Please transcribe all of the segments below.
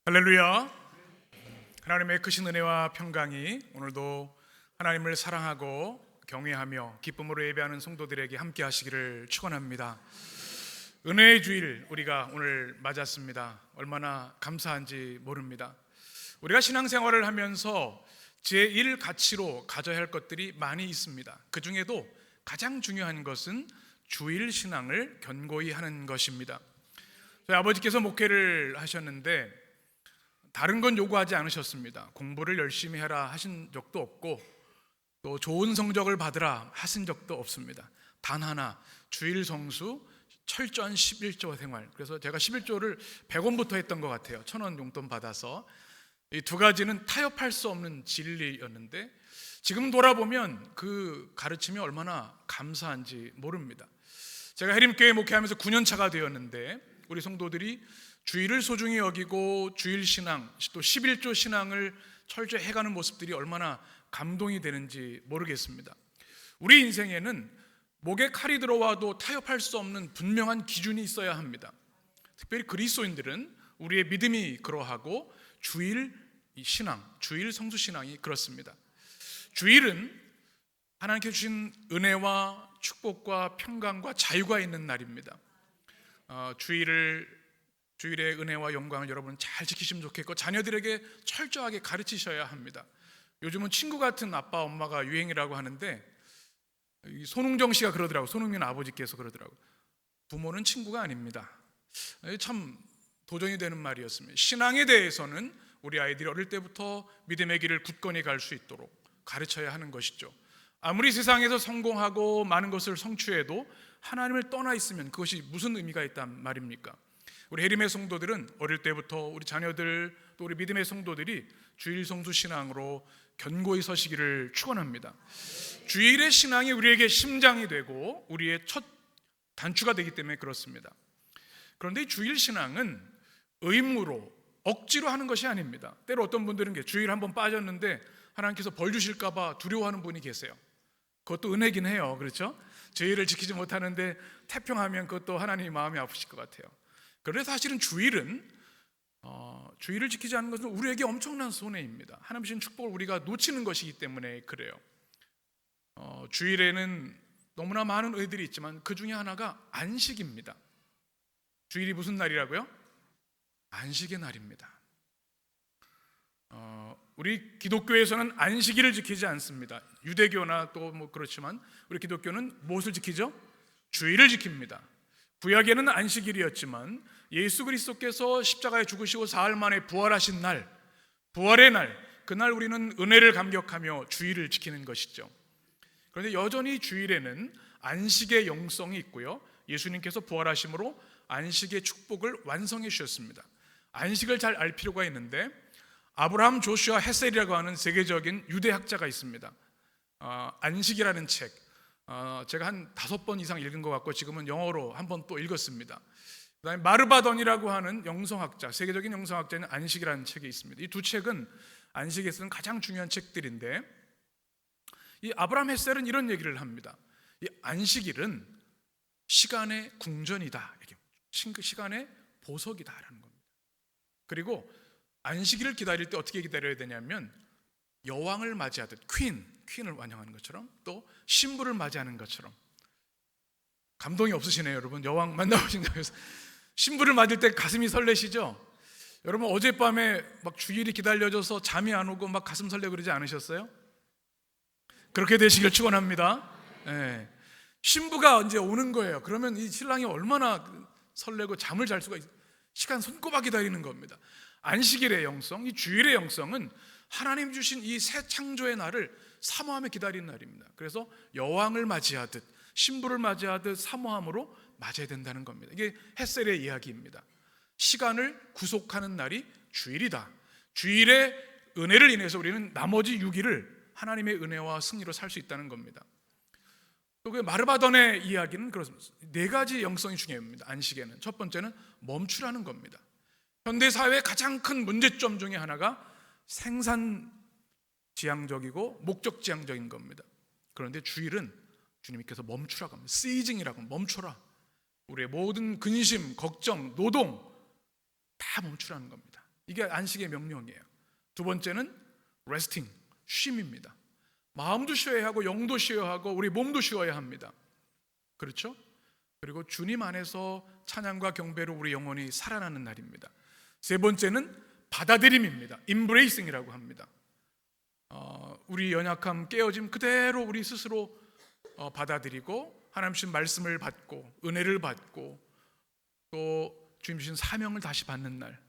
할렐루야. 하나님의 크신 은혜와 평강이 오늘도 하나님을 사랑하고 경외하며 기쁨으로 예배하는 성도들에게 함께 하시기를 축원합니다. 은혜의 주일 우리가 오늘 맞았습니다. 얼마나 감사한지 모릅니다. 우리가 신앙생활을 하면서 제1 가치로 가져야 할 것들이 많이 있습니다. 그 중에도 가장 중요한 것은 주일 신앙을 견고히 하는 것입니다. 저희 아버지께서 목회를 하셨는데 다른 건 요구하지 않으셨습니다. 공부를 열심히 해라 하신 적도 없고 또 좋은 성적을 받으라 하신 적도 없습니다. 단 하나, 주일 성수, 철저한 11조 생활. 그래서 제가 11조를 100원부터 했던 것 같아요. 1000원 용돈 받아서. 이 두 가지는 타협할 수 없는 진리였는데 지금 돌아보면 그 가르침이 얼마나 감사한지 모릅니다. 제가 해림교회 목회하면서 9년 차가 되었는데 우리 성도들이 주일을 소중히 여기고 주일 신앙 또 11조 신앙을 철저히 해가는 모습들이 얼마나 감동이 되는지 모르겠습니다. 우리 인생에는 목에 칼이 들어와도 타협할 수 없는 분명한 기준이 있어야 합니다. 특별히 그리스도인들은 우리의 믿음이 그러하고 주일 신앙, 주일 성수 신앙이 그렇습니다. 주일은 하나님께 주신 은혜와 축복과 평강과 자유가 있는 날입니다. 주일의 은혜와 영광을 여러분 잘 지키시면 좋겠고 자녀들에게 철저하게 가르치셔야 합니다. 요즘은 친구 같은 아빠 엄마가 유행이라고 하는데 손흥정 씨가 그러더라고요. 손흥민 아버지께서 그러더라고요. 부모는 친구가 아닙니다. 참 도전이 되는 말이었습니다. 신앙에 대해서는 우리 아이들이 어릴 때부터 믿음의 길을 굳건히 갈 수 있도록 가르쳐야 하는 것이죠. 아무리 세상에서 성공하고 많은 것을 성취해도 하나님을 떠나 있으면 그것이 무슨 의미가 있단 말입니까? 우리 해림의 성도들은 어릴 때부터 우리 자녀들 또 우리 믿음의 성도들이 주일 성수 신앙으로 견고히 서시기를 축원합니다. 주일의 신앙이 우리에게 심장이 되고 우리의 첫 단추가 되기 때문에 그렇습니다. 그런데 이 주일 신앙은 의무로 억지로 하는 것이 아닙니다. 때로 어떤 분들은 주일 한번 빠졌는데 하나님께서 벌 주실까 봐 두려워하는 분이 계세요. 그것도 은혜긴 해요. 그렇죠? 주일을 지키지 못하는데 태평하면 그것도 하나님이 마음이 아프실 것 같아요. 그런데 사실은 주일을 지키지 않는 것은 우리에게 엄청난 손해입니다. 하나님 주신 축복을 우리가 놓치는 것이기 때문에 그래요. 주일에는 너무나 많은 의들이 있지만 그 중에 하나가 안식입니다. 주일이 무슨 날이라고요? 안식의 날입니다. 우리 기독교에서는 안식일을 지키지 않습니다. 유대교나 또 뭐 그렇지만 우리 기독교는 무엇을 지키죠? 주일을 지킵니다. 구약에는 안식일이었지만 예수 그리스도께서 십자가에 죽으시고 사흘 만에 부활하신 날, 부활의 날, 그날 우리는 은혜를 감격하며 주일을 지키는 것이죠. 그런데 여전히 주일에는 안식의 영성이 있고요. 예수님께서 부활하심으로 안식의 축복을 완성해 주셨습니다. 안식을 잘 알 필요가 있는데 아브라함 조슈아 헤셀이라고 하는 세계적인 유대학자가 있습니다. 안식이라는 책 제가 한 5번 이상 읽은 것 같고 지금은 영어로 한 번 또 읽었습니다. 그다음에 마르바던이라고 하는 영성학자, 세계적인 영성학자는 안식이라는 책이 있습니다. 이 두 책은 안식에 쓰는 가장 중요한 책들인데 이 아브라함 헤셀은 이런 얘기를 합니다. 이 안식일은 시간의 궁전이다, 시간의 보석이다라는 겁니다. 그리고 안식일을 기다릴 때 어떻게 기다려야 되냐면 여왕을 맞이하듯 퀸을 환영하는 것처럼 또 신부를 맞이하는 것처럼. 감동이 없으시네요, 여러분. 여왕 만나보신다고 해서 신부를 맞을 때 가슴이 설레시죠? 여러분 어젯밤에 막 주일이 기다려져서 잠이 안 오고 막 가슴 설레고 그러지 않으셨어요? 그렇게 되시길 축원합니다. 네. 신부가 이제 오는 거예요. 그러면 이 신랑이 얼마나 설레고 잠을 잘 수가 있어요. 시간 손꼽아 기다리는 겁니다. 안식일의 영성, 이 주일의 영성은 하나님 주신 이 새 창조의 날을 사모하며 기다리는 날입니다. 그래서 여왕을 맞이하듯 신부를 맞이하듯 사모함으로 맞아야 된다는 겁니다. 이게 헤셀의 이야기입니다. 시간을 구속하는 날이 주일이다. 주일의 은혜를 인해서 우리는 나머지 6일을 하나님의 은혜와 승리로 살 수 있다는 겁니다. 또 그 마르바던의 이야기는 그렇습니다. 4가지 영성이 중요합니다. 안식에는 첫 번째는 멈추라는 겁니다. 현대 사회의 가장 큰 문제점 중에 하나가 생산지향적이고 목적지향적인 겁니다. 그런데 주일은 주님께서 멈추라고 합니다. 시징이라고 멈춰라. 우리의 모든 근심, 걱정, 노동 다 멈추라는 겁니다. 이게 안식의 명령이에요. 두 번째는 resting, 쉼입니다. 마음도 쉬어야 하고 영도 쉬어야 하고 우리 몸도 쉬어야 합니다. 그렇죠? 그리고 주님 안에서 찬양과 경배로 우리 영혼이 살아나는 날입니다. 세 번째는 받아들임입니다. embracing이라고 합니다. 우리 연약함, 깨어짐 그대로 우리 스스로 받아들이고 하나님 주신 말씀을 받고 은혜를 받고 또 주님 주신 사명을 다시 받는 날.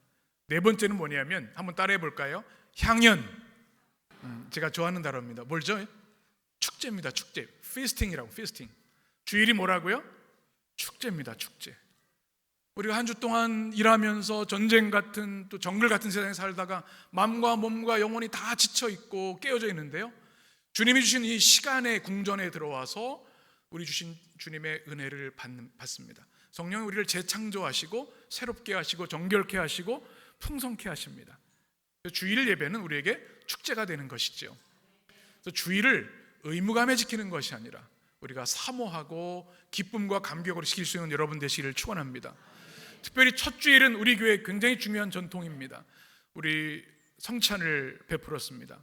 네 번째는 뭐냐면 한번 따라해 볼까요? 향연. 제가 좋아하는 단어입니다. 뭘죠? 축제입니다. 축제. feasting이라고. feasting. 주일이 뭐라고요? 축제입니다. 축제. 우리가 한 주 동안 일하면서 전쟁 같은 또 정글 같은 세상에 살다가 마음과 몸과 영혼이 다 지쳐 있고 깨어져 있는데요, 주님이 주신 이 시간의 궁전에 들어와서 우리 주신 주님의 은혜를 받습니다. 성령이 우리를 재창조하시고 새롭게 하시고 정결케 하시고 풍성케 하십니다. 주일 예배는 우리에게 축제가 되는 것이죠. 그래서 주일을 의무감에 지키는 것이 아니라 우리가 사모하고 기쁨과 감격으로 지킬 수 있는 여러분 되시기를 축원합니다. 특별히 첫 주일은 우리 교회 굉장히 중요한 전통입니다. 우리 성찬을 베풀었습니다.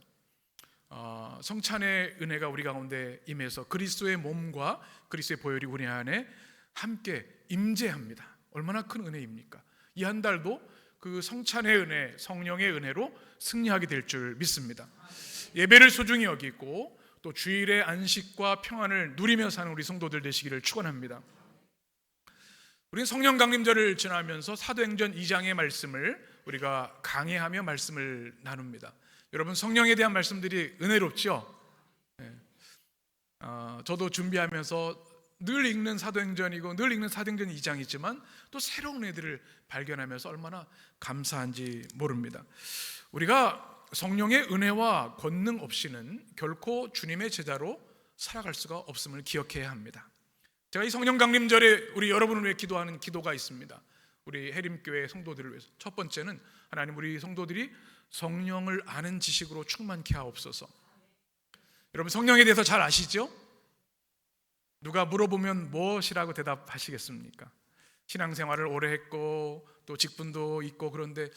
성찬의 은혜가 우리 가운데 임해서 그리스도의 몸과 그리스도의 보혈이 우리 안에 함께 임재합니다. 얼마나 큰 은혜입니까? 이 한 달도 그 성찬의 은혜, 성령의 은혜로 승리하게 될 줄 믿습니다. 예배를 소중히 여기고 또 주일의 안식과 평안을 누리며 사는 우리 성도들 되시기를 축원합니다. 우리는 성령 강림절을 지나면서 사도행전 2장의 말씀을 우리가 강해하며 말씀을 나눕니다. 여러분, 성령에 대한 말씀들이 은혜롭죠? 네. 저도 준비하면서 늘 읽는 사도행전이고 늘 읽는 사도행전 2장이지만 또 새로운 애들을 발견하면서 얼마나 감사한지 모릅니다. 우리가 성령의 은혜와 권능 없이는 결코 주님의 제자로 살아갈 수가 없음을 기억해야 합니다. 제가 이 성령 강림절에 우리 여러분을 위해 기도하는 기도가 있습니다. 우리 해림교회 성도들을 위해서. 첫 번째는 하나님, 우리 성도들이 성령을 아는 지식으로 충만케 하옵소서. 여러분, 성령에 대해서 잘 아시죠? 누가 물어보면 무엇이라고 대답하시겠습니까? 신앙생활을 오래 했고 또 직분도 있고 그런데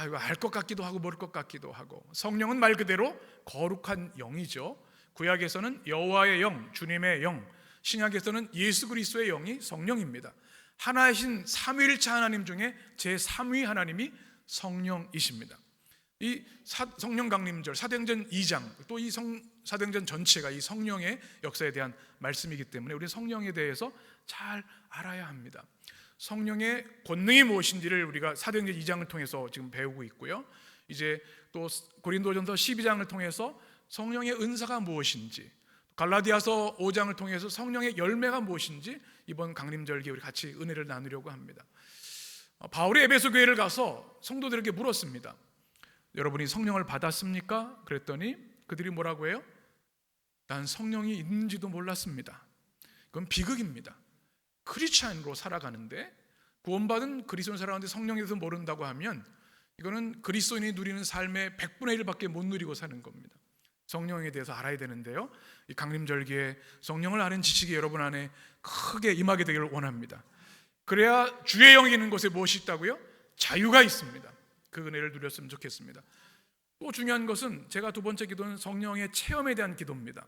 이거 알 것 같기도 하고 모를 것 같기도 하고. 성령은 말 그대로 거룩한 영이죠. 구약에서는 여호와의 영, 주님의 영, 신약에서는 예수 그리스도의 영이 성령입니다. 하나이신 삼위일체 하나님 중에 제3위 하나님이 성령이십니다. 이 성령 강림절, 사도행전 2장, 또 이 사도행전 전체가 이 성령의 역사에 대한 말씀이기 때문에 우리 성령에 대해서 잘 알아야 합니다. 성령의 권능이 무엇인지를 우리가 사도행전 2장을 통해서 지금 배우고 있고요. 이제 또 고린도전서 12장을 통해서 성령의 은사가 무엇인지, 갈라디아서 5장을 통해서 성령의 열매가 무엇인지 이번 강림절기에 우리 같이 은혜를 나누려고 합니다. 바울이 에베소 교회를 가서 성도들에게 물었습니다. 여러분이 성령을 받았습니까? 그랬더니 그들이 뭐라고 해요? 난 성령이 있는지도 몰랐습니다. 그건 비극입니다. 크리스찬으로 살아가는데, 구원받은 그리스도인 살아가는데 성령에 대해서 모른다고 하면 이거는 그리스도인이 누리는 삶의 100분의 1밖에 못 누리고 사는 겁니다. 성령에 대해서 알아야 되는데요, 이 강림절기에 성령을 아는 지식이 여러분 안에 크게 임하게 되기를 원합니다. 그래야 주의 영이 있는 곳에 무엇이 있다고요? 자유가 있습니다. 그 은혜를 누렸으면 좋겠습니다. 또 중요한 것은, 제가 두 번째 기도는 성령의 체험에 대한 기도입니다.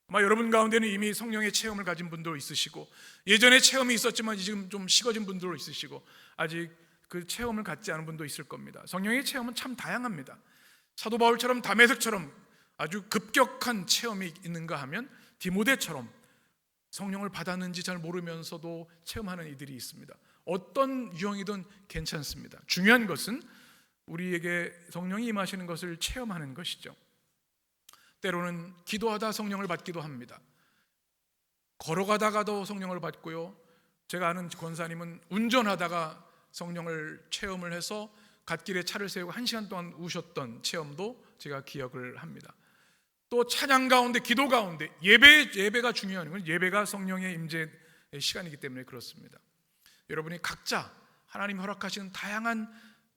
아마 여러분 가운데는 이미 성령의 체험을 가진 분도 있으시고, 예전에 체험이 있었지만 지금 좀 식어진 분도 있으시고, 아직 그 체험을 갖지 않은 분도 있을 겁니다. 성령의 체험은 참 다양합니다. 사도 바울처럼, 다메섹처럼 아주 급격한 체험이 있는가 하면 디모데처럼 성령을 받았는지 잘 모르면서도 체험하는 이들이 있습니다. 어떤 유형이든 괜찮습니다. 중요한 것은 우리에게 성령이 임하시는 것을 체험하는 것이죠. 때로는 기도하다 성령을 받기도 합니다. 걸어가다가도 성령을 받고요. 제가 아는 권사님은 운전하다가 성령을 체험을 해서 갓길에 차를 세우고 1시간 동안 우셨던 체험도 제가 기억을 합니다. 또 찬양 가운데, 기도 가운데, 예배가 중요한 건 예배가 성령의 임재의 시간이기 때문에 그렇습니다. 여러분이 각자 하나님 허락하시는 다양한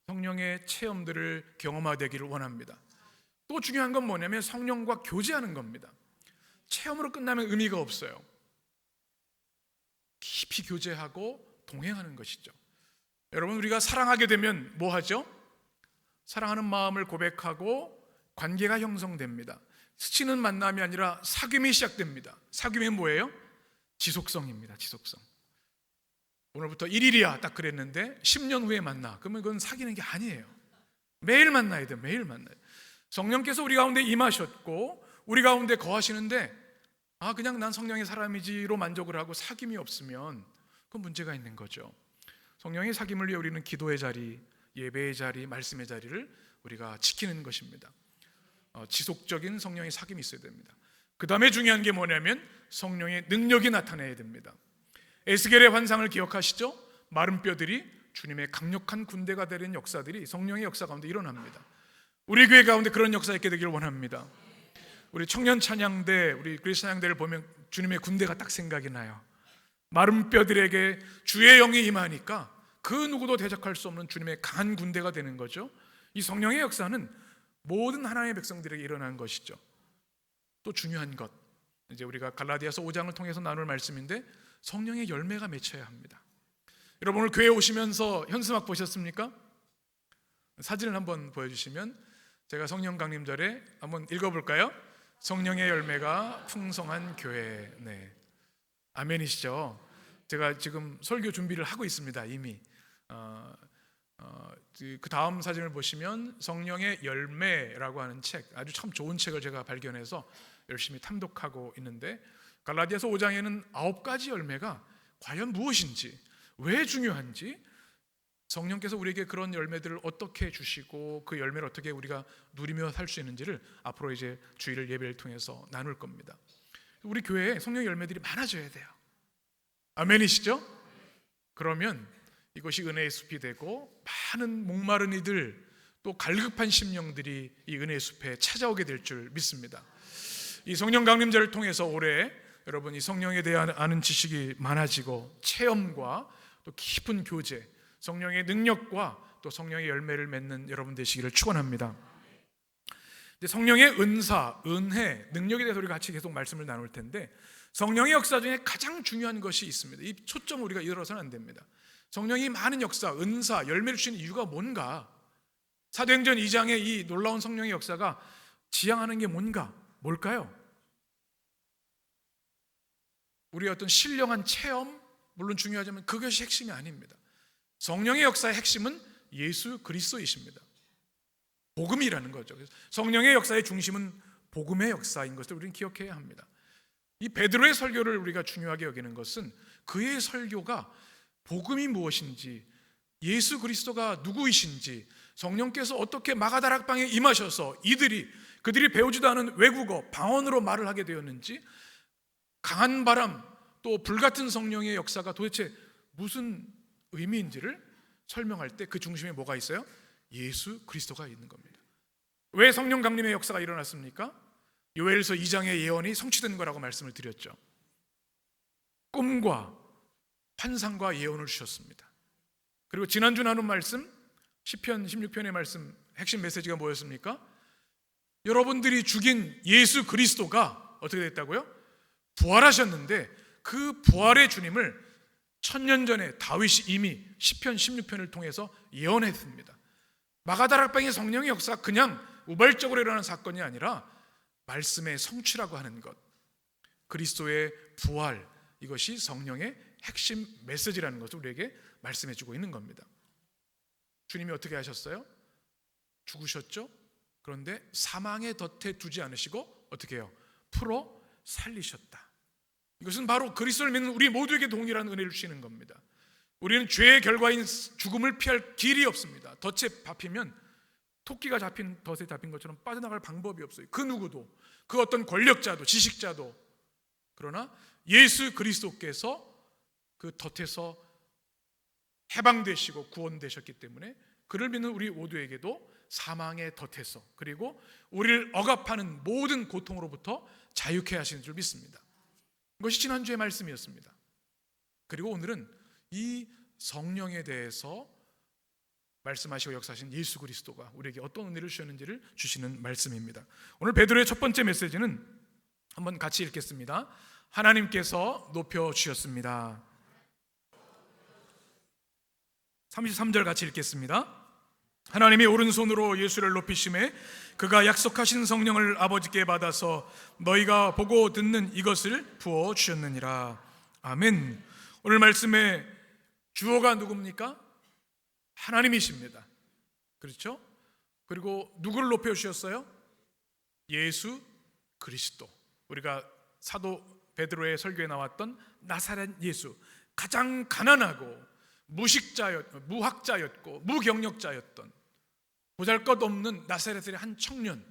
성령의 체험들을 경험하되기를 원합니다. 또 중요한 건 뭐냐면 성령과 교제하는 겁니다. 체험으로 끝나면 의미가 없어요. 깊이 교제하고 동행하는 것이죠. 여러분, 우리가 사랑하게 되면 뭐 하죠? 사랑하는 마음을 고백하고 관계가 형성됩니다. 스치는 만남이 아니라 사귐이 시작됩니다. 사귐이 뭐예요? 지속성입니다. 지속성. 오늘부터 1일이야 딱 그랬는데 10년 후에 만나. 그러면 그건 사귀는 게 아니에요. 매일 만나야 돼요. 매일 만나요. 성령께서 우리 가운데 임하셨고 우리 가운데 거하시는데 그냥 난 성령의 사람이지로 만족을 하고 사귐이 없으면 그건 문제가 있는 거죠. 성령의 사귐을 위해 우리는 기도의 자리, 예배의 자리, 말씀의 자리를 우리가 지키는 것입니다. 지속적인 성령의 사귐이 있어야 됩니다. 그 다음에 중요한 게 뭐냐면 성령의 능력이 나타나야 됩니다. 에스겔의 환상을 기억하시죠? 마른 뼈들이 주님의 강력한 군대가 되는 역사들이 성령의 역사 가운데 일어납니다. 우리 교회 가운데 그런 역사 있게 되기를 원합니다. 우리 청년 찬양대, 우리 그리스 찬양대를 보면 주님의 군대가 딱 생각이 나요. 마른 뼈들에게 주의 영이 임하니까 그 누구도 대적할 수 없는 주님의 강한 군대가 되는 거죠. 이 성령의 역사는 모든 하나님의 백성들에게 일어난 것이죠. 또 중요한 것, 이제 우리가 갈라디아서 5장을 통해서 나눌 말씀인데 성령의 열매가 맺혀야 합니다. 여러분 오늘 교회 오시면서 현수막 보셨습니까? 사진을 한번 보여주시면 제가 성령 강림절에 한번 읽어볼까요? 성령의 열매가 풍성한 교회. 네, 아멘이시죠? 제가 지금 설교 준비를 하고 있습니다. 이미 그 다음 사진을 보시면 성령의 열매라고 하는 책, 아주 참 좋은 책을 제가 발견해서 열심히 탐독하고 있는데 갈라디아서 5장에는 9가지 열매가 과연 무엇인지, 왜 중요한지, 성령께서 우리에게 그런 열매들을 어떻게 주시고 그 열매를 어떻게 우리가 누리며 살 수 있는지를 앞으로 이제 주일을 예배를 통해서 나눌 겁니다. 우리 교회에 성령의 열매들이 많아져야 돼요. 아멘이시죠? 그러면 이것이 은혜의 숲이 되고 많은 목마른 이들, 또 갈급한 심령들이 이 은혜의 숲에 찾아오게 될 줄 믿습니다. 이 성령 강림절을 통해서 올해 여러분 이 성령에 대한 아는 지식이 많아지고 체험과 또 깊은 교제, 성령의 능력과 또 성령의 열매를 맺는 여러분 되시기를 축원합니다. 성령의 은사, 은혜, 능력에 대해서 우리가 같이 계속 말씀을 나눌 텐데 성령의 역사 중에 가장 중요한 것이 있습니다. 이 초점을 우리가 잃어서는 안 됩니다. 성령이 많은 역사, 은사, 열매를 주시는 이유가 뭔가? 사도행전 2장의 이 놀라운 성령의 역사가 지향하는 게 뭘까요? 우리의 어떤 신령한 체험, 물론 중요하지만 그것이 핵심이 아닙니다. 성령의 역사의 핵심은 예수 그리스도이십니다. 복음이라는 거죠. 성령의 역사의 중심은 복음의 역사인 것을 우리는 기억해야 합니다. 이 베드로의 설교를 우리가 중요하게 여기는 것은 그의 설교가 복음이 무엇인지, 예수 그리스도가 누구이신지, 성령께서 어떻게 마가다락방에 임하셔서 그들이 배우지도 않은 외국어, 방언으로 말을 하게 되었는지, 강한 바람, 또 불같은 성령의 역사가 도대체 무슨 의미인지를 설명할 때 그 중심에 뭐가 있어요? 예수 그리스도가 있는 겁니다. 왜 성령 강림의 역사가 일어났습니까? 요엘서 2장의 예언이 성취된 거라고 말씀을 드렸죠. 꿈과 환상과 예언을 주셨습니다. 그리고 지난주 나눈 말씀 시편 16편의 말씀 핵심 메시지가 뭐였습니까? 여러분들이 죽인 예수 그리스도가 어떻게 됐다고요? 부활하셨는데 그 부활의 주님을 1000년 전에 다윗이 이미 시편 16편을 통해서 예언했습니다. 마가다락방의 성령의 역사가 그냥 우발적으로 일어나는 사건이 아니라 말씀의 성취라고 하는 것, 그리스도의 부활, 이것이 성령의 핵심 메시지라는 것을 우리에게 말씀해주고 있는 겁니다. 주님이 어떻게 하셨어요? 죽으셨죠? 그런데 사망의 덫에 두지 않으시고 어떻게 해요? 풀어 살리셨다. 이것은 바로 그리스도를 믿는 우리 모두에게 동일한 은혜를 주시는 겁니다. 우리는 죄의 결과인 죽음을 피할 길이 없습니다. 덫에 잡히면 토끼가 잡힌 덫에 잡힌 것처럼 빠져나갈 방법이 없어요. 그 누구도, 그 어떤 권력자도, 지식자도. 그러나 예수 그리스도께서 그 덫에서 해방되시고 구원되셨기 때문에 그를 믿는 우리 모두에게도 사망의 덫에서, 그리고 우리를 억압하는 모든 고통으로부터 자유케 하시는 줄 믿습니다. 이것이 지난주의 말씀이었습니다. 그리고 오늘은 이 성령에 대해서 말씀하시고 역사하신 예수 그리스도가 우리에게 어떤 은혜를 주셨는지를 주시는 말씀입니다. 오늘 베드로의 첫 번째 메시지는 한번 같이 읽겠습니다. 하나님께서 높여주셨습니다. 33절 같이 읽겠습니다. 하나님이 오른손으로 예수를 높이심에 그가 약속하신 성령을 아버지께 받아서 너희가 보고 듣는 이것을 부어 주셨느니라. 아멘. 오늘 말씀의 주어가 누굽니까? 하나님이십니다. 그렇죠? 그리고 누구를 높여 주셨어요? 예수 그리스도. 우리가 사도 베드로의 설교에 나왔던 나사렛 예수, 가장 가난하고 무학자였고 무경력자였던 보잘것없는 나사렛의 한 청년,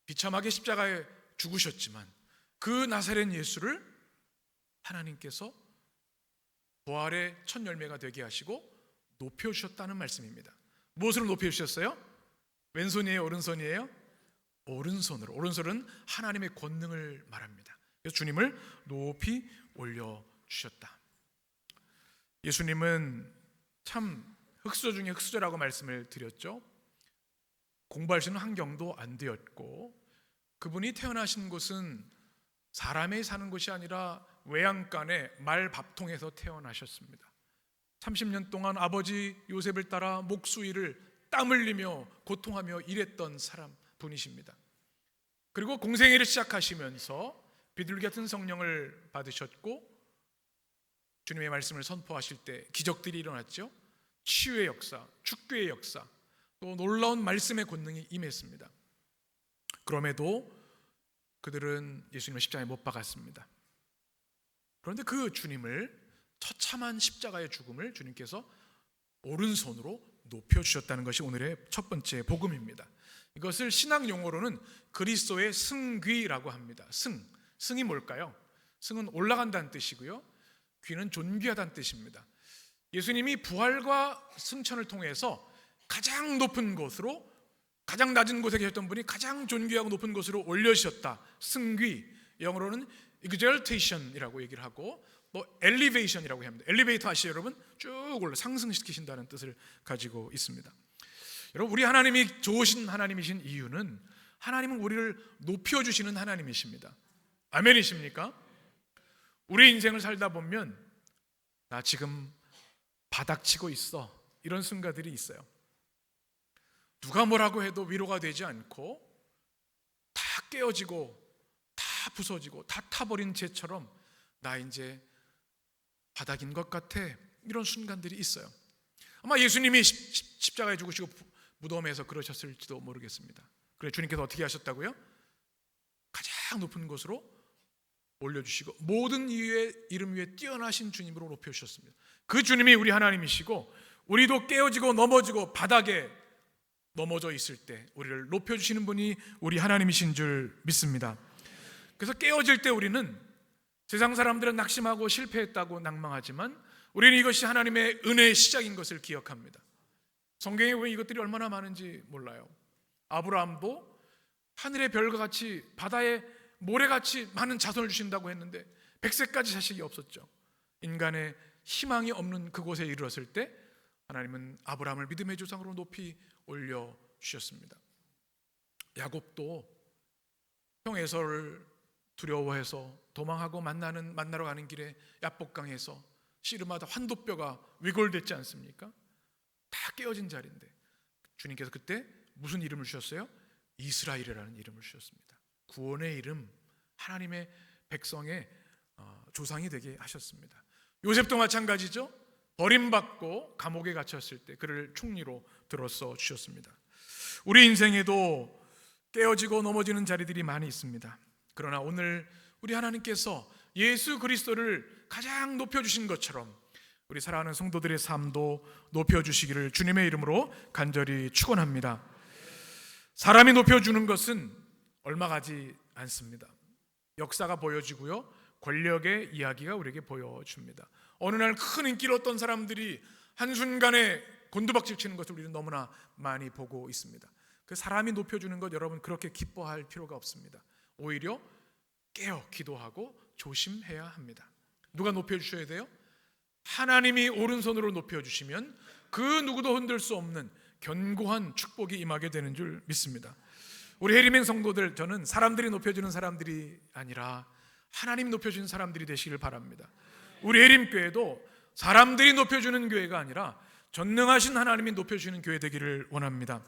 비참하게 십자가에 죽으셨지만 그 나사렛 예수를 하나님께서 부활의 첫 열매가 되게 하시고 높여주셨다는 말씀입니다. 무엇으로 높여주셨어요? 왼손이에요? 오른손이에요? 오른손으로. 오른손은 하나님의 권능을 말합니다. 그래서 주님을 높이 올려주셨다. 예수님은 참 흑수저 중에 흑수저라고 말씀을 드렸죠. 공부할 수 있는 환경도 안 되었고, 그분이 태어나신 곳은 사람이 사는 곳이 아니라 외양간의 말 밥통에서 태어나셨습니다. 30년 동안 아버지 요셉을 따라 목수일을 땀 흘리며 고통하며 일했던 분이십니다. 그리고 공생애를 시작하시면서 비둘기 같은 성령을 받으셨고, 주님의 말씀을 선포하실 때 기적들이 일어났죠. 치유의 역사, 축교의 역사, 또 놀라운 말씀의 권능이 임했습니다. 그럼에도 그들은 예수님을 십자가에 못 박았습니다. 그런데 그 주님을, 처참한 십자가의 죽음을 주님께서 오른손으로 높여주셨다는 것이 오늘의 첫 번째 복음입니다. 이것을 신학 용어로는 그리스도의 승귀라고 합니다. 승이 뭘까요? 승은 올라간다는 뜻이고요, 귀는 존귀하다는 뜻입니다. 예수님이 부활과 승천을 통해서 가장 높은 곳으로, 가장 낮은 곳에 계셨던 분이 가장 존귀하고 높은 곳으로 올려주셨다. 승귀, 영어로는 exaltation이라고 얘기를 하고, 또 elevation이라고 합니다. 엘리베이터 아시죠 여러분? 쭉 올라 상승시키신다는 뜻을 가지고 있습니다. 여러분, 우리 하나님이 좋으신 하나님이신 이유는 하나님은 우리를 높여주시는 하나님이십니다. 아멘이십니까? 우리 인생을 살다 보면 나 지금 바닥치고 있어, 이런 순간들이 있어요. 누가 뭐라고 해도 위로가 되지 않고 다 깨어지고 다 부서지고 다 타버린 채처럼 나 이제 바닥인 것 같아, 이런 순간들이 있어요. 아마 예수님이 십자가에 죽으시고 무덤에서 그러셨을지도 모르겠습니다. 그래 주님께서 어떻게 하셨다고요? 가장 높은 곳으로 올려주시고 모든 이름 위에 뛰어나신 주님으로 높여주셨습니다. 그 주님이 우리 하나님이시고, 우리도 깨어지고 넘어지고 바닥에 넘어져 있을 때 우리를 높여주시는 분이 우리 하나님이신 줄 믿습니다. 그래서 깨어질 때 우리는, 세상 사람들은 낙심하고 실패했다고 낭망하지만 우리는 이것이 하나님의 은혜의 시작인 것을 기억합니다. 성경에 왜 이것들이 얼마나 많은지 몰라요. 아브라함도 하늘의 별과 같이 바다의 모래같이 많은 자손을 주신다고 했는데 100세까지 자식이 없었죠. 인간의 희망이 없는 그곳에 이르렀을 때 하나님은 아브라함을 믿음의 조상으로 높이 올려주셨습니다. 야곱도 형 에서를 두려워해서 도망하고 만나러 가는 길에 야복강에서 씨름하다 환도뼈가 위골됐지 않습니까? 다 깨어진 자리인데 주님께서 그때 무슨 이름을 주셨어요? 이스라엘이라는 이름을 주셨습니다. 구원의 이름, 하나님의 백성의 조상이 되게 하셨습니다. 요셉도 마찬가지죠. 버림받고 감옥에 갇혔을 때 그를 총리로 들어서 주셨습니다. 우리 인생에도 깨어지고 넘어지는 자리들이 많이 있습니다. 그러나 오늘 우리 하나님께서 예수 그리스도를 가장 높여주신 것처럼 우리 사랑하는 성도들의 삶도 높여주시기를 주님의 이름으로 간절히 축원합니다. 사람이 높여주는 것은 얼마 가지 않습니다. 역사가 보여지고요, 권력의 이야기가 우리에게 보여줍니다. 어느 날 큰 인기를 얻던 사람들이 한순간에 곤두박질 치는 것을 우리는 너무나 많이 보고 있습니다. 그 사람이 높여주는 것 여러분 그렇게 기뻐할 필요가 없습니다. 오히려 깨어 기도하고 조심해야 합니다. 누가 높여주셔야 돼요? 하나님이 오른손으로 높여주시면 그 누구도 흔들 수 없는 견고한 축복이 임하게 되는 줄 믿습니다. 우리 해리맨 성도들, 저는 사람들이 높여주는 사람들이 아니라 하나님이 높여주는 사람들이 되시길 바랍니다. 우리 해림교회도 사람들이 높여주는 교회가 아니라 전능하신 하나님이 높여주시는 교회 되기를 원합니다.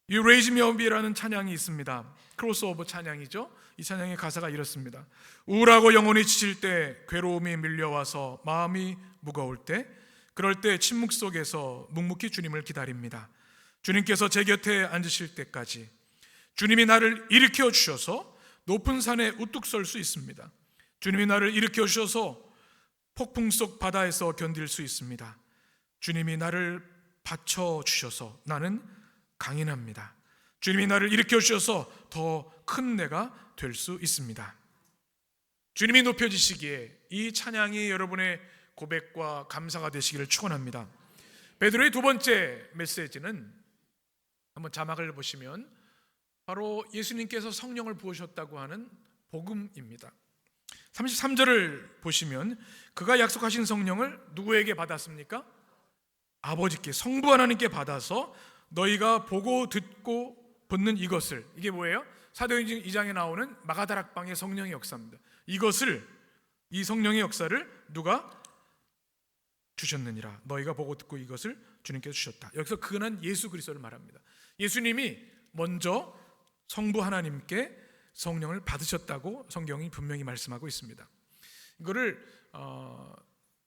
You Raise Me Up이라는 찬양이 있습니다. 크로스오버 찬양이죠. 이 찬양의 가사가 이렇습니다. 우울하고 영혼이 지칠 때, 괴로움이 밀려와서 마음이 무거울 때, 그럴 때 침묵 속에서 묵묵히 주님을 기다립니다. 주님께서 제 곁에 앉으실 때까지 주님이 나를 일으켜 주셔서 높은 산에 우뚝 설 수 있습니다. 주님이 나를 일으켜 주셔서 폭풍 속 바다에서 견딜 수 있습니다. 주님이 나를 받쳐주셔서 나는 강인합니다. 주님이 나를 일으켜 주셔서 더 큰 내가 될 수 있습니다. 주님이 높여지시기에 이 찬양이 여러분의 고백과 감사가 되시기를 축원합니다. 베드로의 두 번째 메시지는 한번 자막을 보시면 바로 예수님께서 성령을 부으셨다고 하는 복음입니다. 33절을 보시면 그가 약속하신 성령을 누구에게 받았습니까? 아버지께, 성부 하나님께 받아서 너희가 보고 듣고 붙는 이것을, 이게 뭐예요? 사도행전 2장에 나오는 마가다락방의 성령의 역사입니다. 이것을, 이 성령의 역사를 누가 주셨느니라. 너희가 보고 듣고 이것을 주님께서 주셨다. 여기서 그는 예수 그리스도를 말합니다. 예수님이 먼저 성부 하나님께 성령을 받으셨다고 성경이 분명히 말씀하고 있습니다. 이거를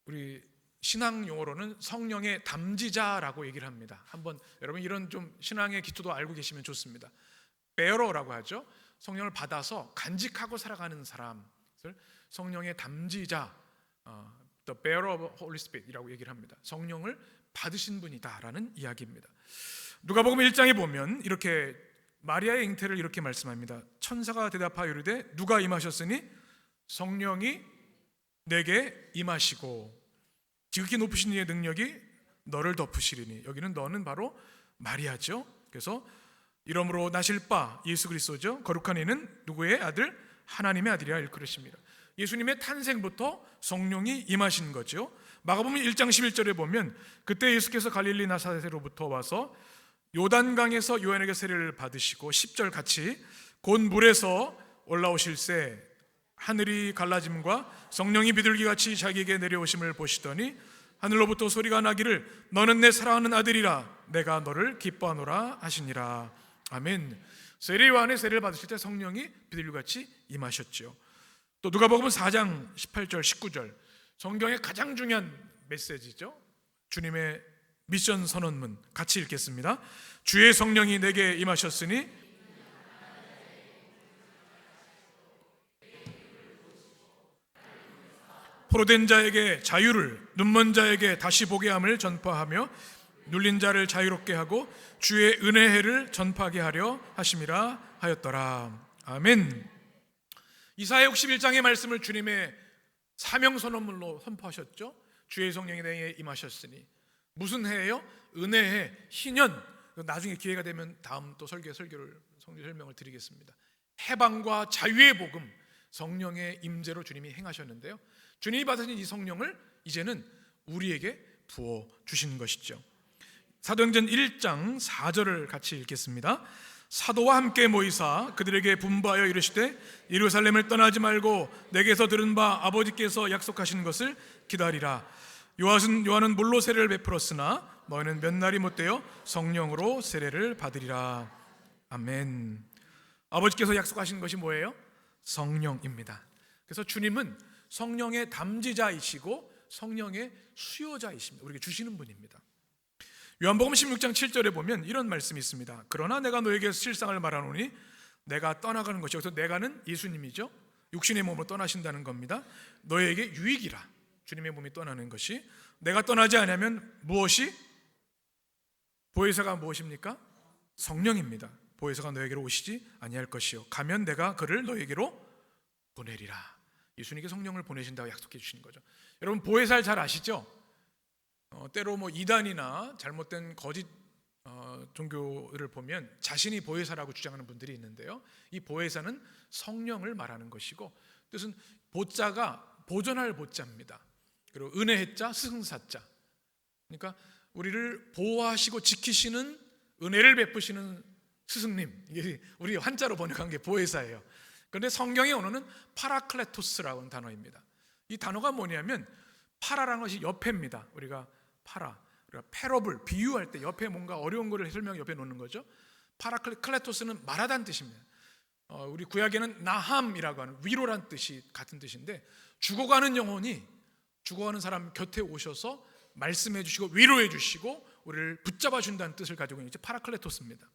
우리 신앙 용어로는 성령의 담지자라고 얘기를 합니다. 한번 여러분 이런 좀 신앙의 기초도 알고 계시면 좋습니다. 베어러라고 하죠. 성령을 받아서 간직하고 살아가는 사람을 성령의 담지자, The bearer of Holy Spirit이라고 얘기를 합니다. 성령을 받으신 분이다라는 이야기입니다. 누가복음 1장에 보면 이렇게 마리아의 잉태를 이렇게 말씀합니다. 천사가 대답하여 이르되 누가 임하셨으니 성령이 내게 임하시고 지극히 높으신 이의 능력이 너를 덮으시리니. 여기는 너는 바로 마리아죠. 그래서 이러므로 나실 바 예수 그리스도죠. 거룩한 이는 누구의 아들? 하나님의 아들이라 일컬으십니다. 예수님의 탄생부터 성령이 임하신 거죠. 마가복음 1장 11절에 보면 그때 예수께서 갈릴리 나사렛으로부터 와서 요단강에서 요한에게 세례를 받으시고 10절 같이 곧 물에서 올라오실새 하늘이 갈라짐과 성령이 비둘기같이 자기에게 내려오심을 보시더니 하늘로부터 소리가 나기를 너는 내 사랑하는 아들이라 내가 너를 기뻐하노라 하시니라. 아멘. 세례 요한의 세례를 받으실 때 성령이 비둘기같이 임하셨죠. 또 누가복음 4장 18절 19절 성경의 가장 중요한 메시지죠. 주님의 미션 선언문 같이 읽겠습니다. 주의 성령이 내게 임하셨으니 포로된 자에게 자유를, 눈먼 자에게 다시 보게 함을 전파하며 눌린 자를 자유롭게 하고 주의 은혜의 해를 전파하게 하려 하심이라 하였더라. 아멘. 이사야 61장의 말씀을 주님의 사명 선언문으로 선포하셨죠. 주의 성령이 내게 임하셨으니 무슨 해예요? 은혜해, 희년. 나중에 기회가 되면 다음 또 설교를 성경 설명을 드리겠습니다. 해방과 자유의 복음, 성령의 임재로 주님이 행하셨는데요. 주님이 받으신 이 성령을 이제는 우리에게 부어 주시는 것이죠. 사도행전 1장 4절을 같이 읽겠습니다. 사도와 함께 모이사 그들에게 분부하여 이르시되 예루살렘을 떠나지 말고 내게서 들은 바 아버지께서 약속하신 것을 기다리라. 요한은 물로 세례를 베풀었으나 너희는 몇 날이 못되어 성령으로 세례를 받으리라. 아멘. 아버지께서 약속하신 것이 뭐예요? 성령입니다. 그래서 주님은 성령의 담지자이시고 성령의 수요자이십니다. 우리에게 주시는 분입니다. 요한복음 16장 7절에 보면 이런 말씀이 있습니다. 그러나 내가 너에게 실상을 말하노니 내가 떠나가는 것이, 여기서 내가는 예수님이죠. 육신의 몸으로 떠나신다는 겁니다. 너에게 유익이라. 주님의 몸이 떠나는 것이. 내가 떠나지 않으면 무엇이? 보혜사가 무엇입니까? 성령입니다. 보혜사가 너에게로 오시지 아니할 것이요 가면 내가 그를 너에게로 보내리라. 예수님께 성령을 보내신다고 약속해 주신 거죠. 여러분 보혜사를 잘 아시죠? 때로 이단이나 잘못된 거짓 종교를 보면 자신이 보혜사라고 주장하는 분들이 있는데요. 이 보혜사는 성령을 말하는 것이고 뜻은 보자가 보존할 보자입니다. 그리고 은혜해자 스승사자. 그러니까 우리를 보호하시고 지키시는 은혜를 베푸시는 스승님. 이게 우리 한자로 번역한 게 보혜사예요. 그런데 성경의 언어는 파라클레토스라고 하는 단어입니다. 이 단어가 뭐냐면 파라라는 것이 옆에입니다. 우리가 파라, 우리가 패러블, 비유할 때 옆에 뭔가 어려운 거를 설명 옆에 놓는 거죠. 파라클레토스는 말하다는 뜻입니다. 우리 구약에는 나함이라고 하는 위로란 뜻이 같은 뜻인데, 죽어가는 영혼이 죽어가는 사람 곁에 오셔서 말씀해 주시고 위로해 주시고 우리를 붙잡아 준다는 뜻을 가지고 있는 파라클레토스입니다.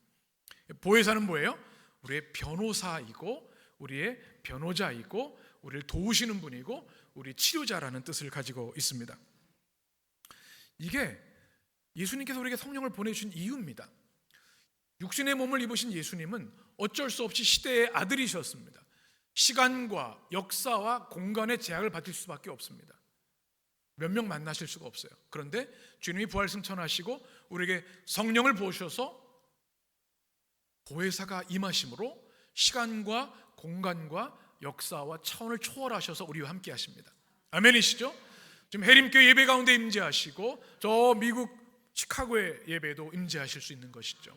보혜사는 뭐예요? 우리의 변호사이고 우리의 변호자이고 우리를 도우시는 분이고 우리 치료자라는 뜻을 가지고 있습니다. 이게 예수님께서 우리에게 성령을 보내주신 이유입니다. 육신의 몸을 입으신 예수님은 어쩔 수 없이 시대의 아들이셨습니다. 시간과 역사와 공간의 제약을 받을 수밖에 없습니다. 몇 명 만나실 수가 없어요. 그런데 주님이 부활승천하시고 우리에게 성령을 부으셔서 보혜사가 임하심으로 시간과 공간과 역사와 차원을 초월하셔서 우리와 함께 하십니다. 아멘이시죠? 지금 해림교회 예배 가운데 임재하시고 저 미국 시카고의 예배도 임재하실 수 있는 것이죠.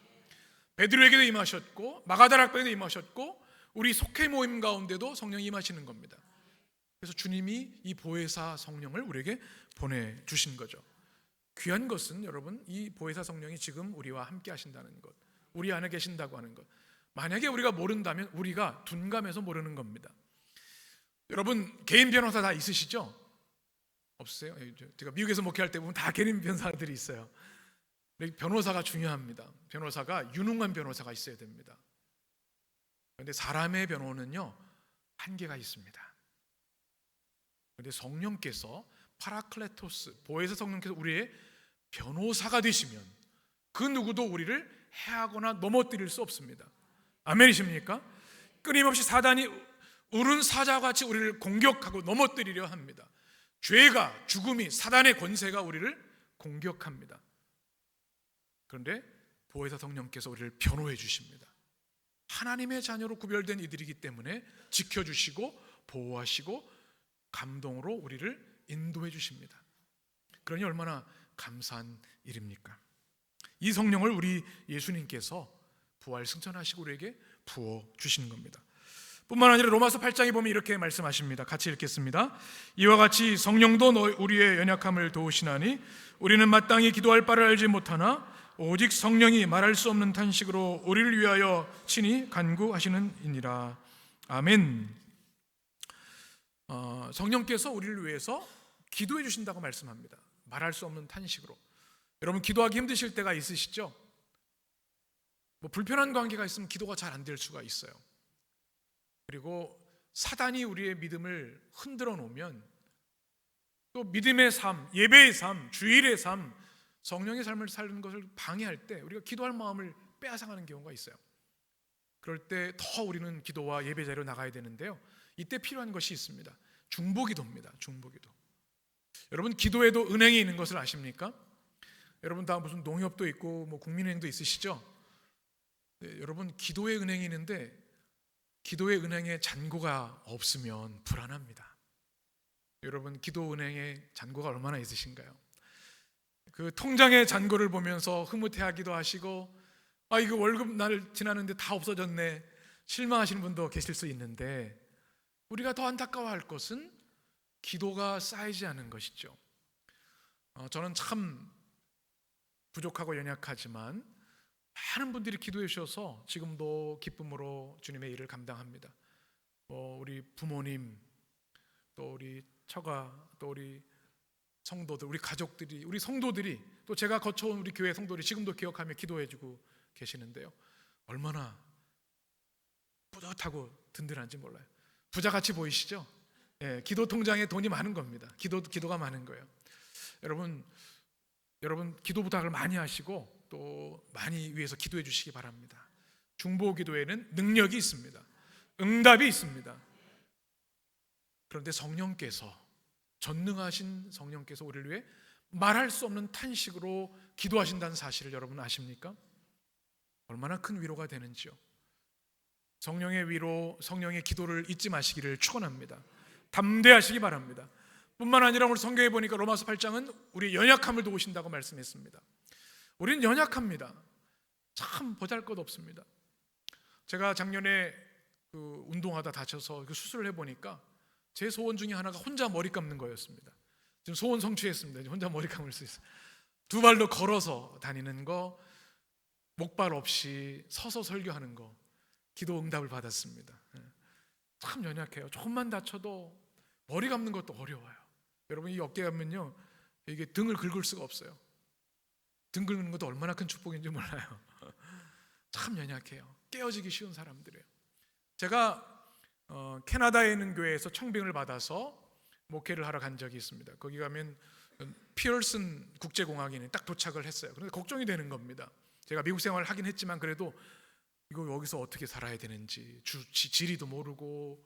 베드로에게도 임하셨고 마가다락방에도 임하셨고 우리 속회 모임 가운데도 성령이 임하시는 겁니다. 그래서 주님이 이 보혜사 성령을 우리에게 보내주신 거죠. 귀한 것은 여러분, 이 보혜사 성령이 지금 우리와 함께 하신다는 것, 우리 안에 계신다고 하는 것. 만약에 우리가 모른다면 우리가 둔감해서 모르는 겁니다. 여러분, 개인 변호사 다 있으시죠? 없으세요? 제가 미국에서 목회할 때 보면 다 개인 변호사들이 있어요. 변호사가 중요합니다. 변호사가 유능한 변호사가 있어야 됩니다. 그런데 사람의 변호는요, 한계가 있습니다. 그런데 성령께서 파라클레토스, 보혜사 성령께서 우리의 변호사가 되시면 그 누구도 우리를 해하거나 넘어뜨릴 수 없습니다. 아멘이십니까? 끊임없이 사단이 우른 사자와 같이 우리를 공격하고 넘어뜨리려 합니다. 죄가, 죽음이, 사단의 권세가 우리를 공격합니다. 그런데 보혜사 성령께서 우리를 변호해 주십니다. 하나님의 자녀로 구별된 이들이기 때문에 지켜주시고 보호하시고 감동으로 우리를 인도해 주십니다. 그러니 얼마나 감사한 일입니까? 이 성령을 우리 예수님께서 부활 승천하시고 우리에게 부어 주시는 겁니다. 뿐만 아니라 로마서 8장에 보면 이렇게 말씀하십니다. 같이 읽겠습니다. 이와 같이 성령도 우리의 연약함을 도우시나니 우리는 마땅히 기도할 바를 알지 못하나 오직 성령이 말할 수 없는 탄식으로 우리를 위하여 친히 간구하시는이니라. 아멘. 성령께서 우리를 위해서 기도해 주신다고 말씀합니다. 말할 수 없는 탄식으로. 여러분, 기도하기 힘드실 때가 있으시죠? 불편한 관계가 있으면 기도가 잘 안 될 수가 있어요. 그리고 사단이 우리의 믿음을 흔들어 놓으면 또 믿음의 삶, 예배의 삶, 주일의 삶, 성령의 삶을 사는 것을 방해할 때 우리가 기도할 마음을 빼앗아가는 경우가 있어요. 그럴 때 더 우리는 기도와 예배 자리로 나가야 되는데요, 이때 필요한 것이 있습니다. 중보기도입니다. 중보기도. 여러분, 기도에도 은행이 있는 것을 아십니까? 여러분 다 무슨 농협도 있고 국민은행도 있으시죠? 네, 여러분, 기도의 은행이 있는데 기도의 은행에 잔고가 없으면 불안합니다. 여러분, 기도 은행에 잔고가 얼마나 있으신가요? 그 통장의 잔고를 보면서 흐뭇해하기도 하시고, 이거 월급 날 지나는데 다 없어졌네, 실망하시는 분도 계실 수 있는데, 우리가 더 안타까워할 것은 기도가 쌓이지 않은 것이죠. 저는 참 부족하고 연약하지만 많은 분들이 기도해 주셔서 지금도 기쁨으로 주님의 일을 감당합니다. 우리 부모님, 또 우리 처가, 또 우리 성도들, 우리 가족들이, 우리 성도들이, 또 제가 거쳐온 우리 교회 성도들이 지금도 기억하며 기도해주고 계시는데요, 얼마나 뿌듯하고 든든한지 몰라요. 부자같이 보이시죠? 예, 기도 통장에 돈이 많은 겁니다. 기도가 많은 거예요. 여러분 기도 부탁을 많이 하시고 또 많이 위해서 기도해 주시기 바랍니다. 중보 기도에는 능력이 있습니다. 응답이 있습니다. 그런데 성령께서, 전능하신 성령께서 우리를 위해 말할 수 없는 탄식으로 기도하신다는 사실을 여러분 아십니까? 얼마나 큰 위로가 되는지요. 성령의 위로, 성령의 기도를 잊지 마시기를 축원합니다. 담대하시기 바랍니다. 뿐만 아니라 오늘 성경에 보니까 로마서 8장은 우리 연약함을 도우신다고 말씀했습니다. 우리는 연약합니다. 참 보잘것없습니다. 제가 작년에 운동하다 다쳐서 수술을 해보니까 제 소원 중에 하나가 혼자 머리 감는 거였습니다. 지금 소원 성취했습니다. 혼자 머리 감을 수 있어요. 두 발로 걸어서 다니는 거, 목발 없이 서서 설교하는 거, 기도 응답을 받았습니다. 참 연약해요. 조금만 다쳐도 머리 감는 것도 어려워요. 여러분, 이 어깨 감면요, 이게 등을 긁을 수가 없어요. 등 긁는 것도 얼마나 큰 축복인지 몰라요. 참 연약해요. 깨어지기 쉬운 사람들이에요. 제가 캐나다에 있는 교회에서 청빙을 받아서 목회를 하러 간 적이 있습니다. 거기 가면 피어슨 국제공학인이 딱 도착을 했어요. 그런데 걱정이 되는 겁니다. 제가 미국 생활을 하긴 했지만 그래도 이거 여기서 어떻게 살아야 되는지, 지리도 모르고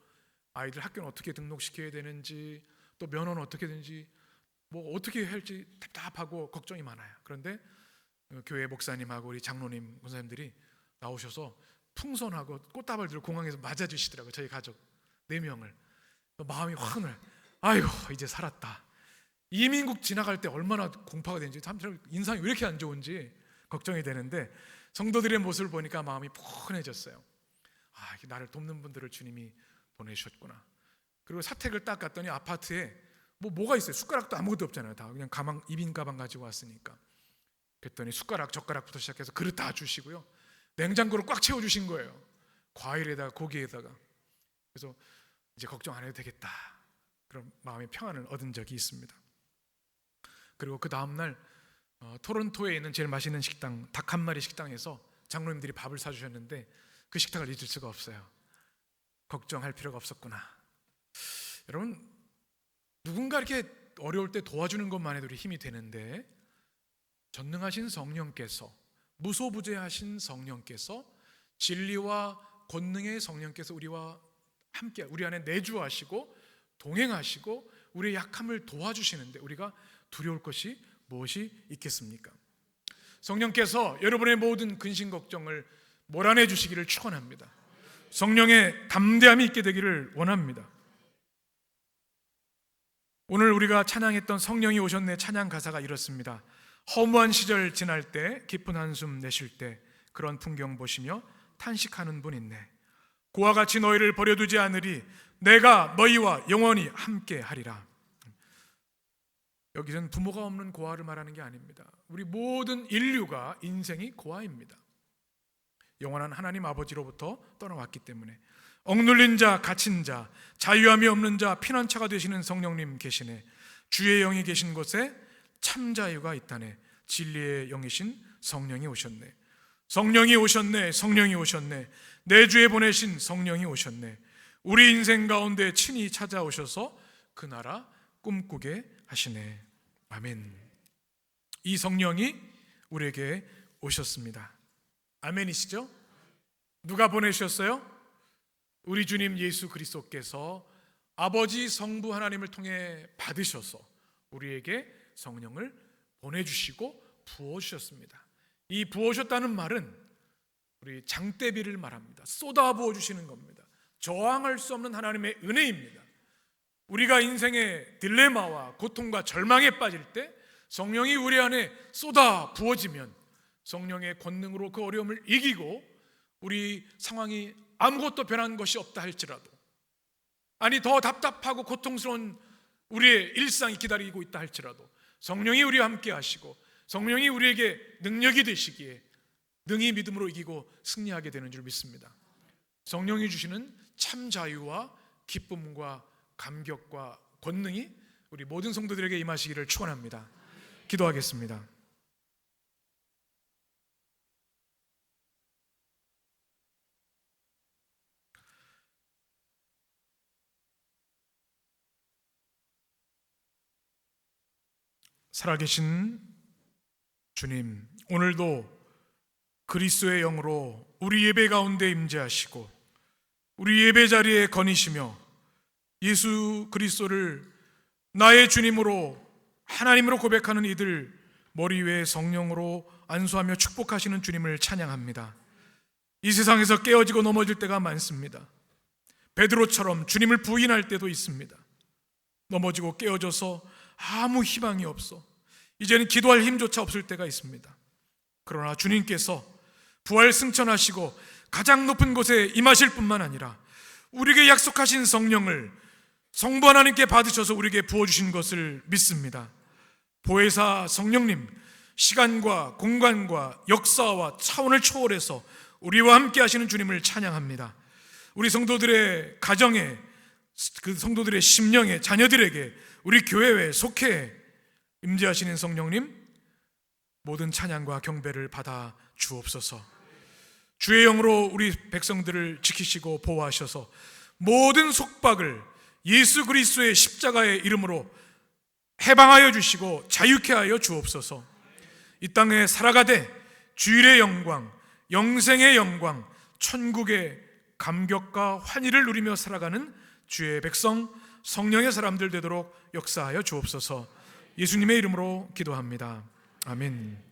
아이들 학교는 어떻게 등록시켜야 되는지, 또 면허는 어떻게 되는지, 뭐 어떻게 할지 답답하고 걱정이 많아요. 그런데 교회 목사님하고 우리 장로님, 권사님들이 나오셔서 풍선하고 꽃다발 들고 공항에서 맞아주시더라고요. 저희 가족 4명을. 마음이 확 늘, 아이고 이제 살았다. 이민국 지나갈 때 얼마나 공파가 되는지, 참 인상이 왜 이렇게 안 좋은지 걱정이 되는데, 성도들의 모습을 보니까 마음이 푸근해졌어요. 아, 나를 돕는 분들을 주님이 보내주셨구나. 그리고 사택을 딱 갔더니 아파트에 뭐가 있어요? 숟가락도 아무것도 없잖아요. 다 그냥 가방, 이빈 가방 가지고 왔으니까. 그랬더니 숟가락, 젓가락부터 시작해서 그릇 다 주시고요, 냉장고를 꽉 채워주신 거예요. 과일에다가 고기에다가. 그래서 이제 걱정 안 해도 되겠다, 그런 마음의 평안을 얻은 적이 있습니다. 그리고 그 다음날 토론토에 있는 제일 맛있는 식당, 닭 한 마리 식당에서 장로님들이 밥을 사주셨는데 그 식탁을 잊을 수가 없어요. 걱정할 필요가 없었구나. 여러분, 누군가 이렇게 어려울 때 도와주는 것만 해도 힘이 되는데, 전능하신 성령께서, 무소부재하신 성령께서, 진리와 권능의 성령께서 우리와 함께 우리 안에 내주하시고 동행하시고 우리의 약함을 도와주시는데 우리가 두려울 것이 무엇이 있겠습니까? 성령께서 여러분의 모든 근심 걱정을 몰아내 주시기를 축원합니다. 성령의 담대함이 있게 되기를 원합니다. 오늘 우리가 찬양했던 성령이 오셨네 찬양 가사가 이렇습니다. 허무한 시절 지날 때, 깊은 한숨 내쉴 때 그런 풍경 보시며 탄식하는 분 있네. 그와 같이 너희를 버려두지 않으리. 내가 너희와 영원히 함께 하리라. 여기서는 부모가 없는 고아를 말하는 게 아닙니다. 우리 모든 인류가 인생이 고아입니다. 영원한 하나님 아버지로부터 떠나왔기 때문에. 억눌린 자, 갇힌 자, 자유함이 없는 자, 피난처가 되시는 성령님 계시네. 주의 영이 계신 곳에 참 자유가 있다네. 진리의 영이신 성령이 오셨네. 성령이 오셨네. 성령이 오셨네. 내 주에 보내신 성령이 오셨네. 우리 인생 가운데 친히 찾아오셔서 그 나라 꿈꾸게 하시네. 아멘. 이 성령이 우리에게 오셨습니다. 아멘이시죠? 누가 보내주셨어요? 우리 주님 예수 그리스도께서 아버지 성부 하나님을 통해 받으셔서 우리에게 성령을 보내주시고 부어주셨습니다. 이 부어주셨다는 말은 우리 장대비를 말합니다. 쏟아 부어주시는 겁니다. 저항할 수 없는 하나님의 은혜입니다. 우리가 인생의 딜레마와 고통과 절망에 빠질 때 성령이 우리 안에 쏟아 부어지면 성령의 권능으로 그 어려움을 이기고 우리 상황이 아무것도 변한 것이 없다 할지라도, 아니 더 답답하고 고통스러운 우리의 일상이 기다리고 있다 할지라도 성령이 우리와 함께 하시고 성령이 우리에게 능력이 되시기에 능히 믿음으로 이기고 승리하게 되는 줄 믿습니다. 성령이 주시는 참 자유와 기쁨과 감격과 권능이 우리 모든 성도들에게 임하시기를 축원합니다. 기도하겠습니다. 살아계신 주님, 오늘도 그리스도의 영으로 우리 예배 가운데 임재하시고 우리 예배 자리에 거니시며 예수 그리스도를 나의 주님으로 하나님으로 고백하는 이들 머리 위에 성령으로 안수하며 축복하시는 주님을 찬양합니다. 이 세상에서 깨어지고 넘어질 때가 많습니다. 베드로처럼 주님을 부인할 때도 있습니다. 넘어지고 깨어져서 아무 희망이 없어 이제는 기도할 힘조차 없을 때가 있습니다. 그러나 주님께서 부활 승천하시고 가장 높은 곳에 임하실 뿐만 아니라 우리에게 약속하신 성령을 성부 하나님께 받으셔서 우리에게 부어주신 것을 믿습니다. 보혜사 성령님, 시간과 공간과 역사와 차원을 초월해서 우리와 함께 하시는 주님을 찬양합니다. 우리 성도들의 가정에, 그 성도들의 심령에, 자녀들에게, 우리 교회에 속해 임재하시는 성령님, 모든 찬양과 경배를 받아 주옵소서. 주의 영으로 우리 백성들을 지키시고 보호하셔서 모든 속박을 예수 그리스도의 십자가의 이름으로 해방하여 주시고 자유케 하여 주옵소서. 이 땅에 살아가되 주일의 영광, 영생의 영광, 천국의 감격과 환희를 누리며 살아가는 주의 백성, 성령의 사람들 되도록 역사하여 주옵소서. 예수님의 이름으로 기도합니다. 아멘.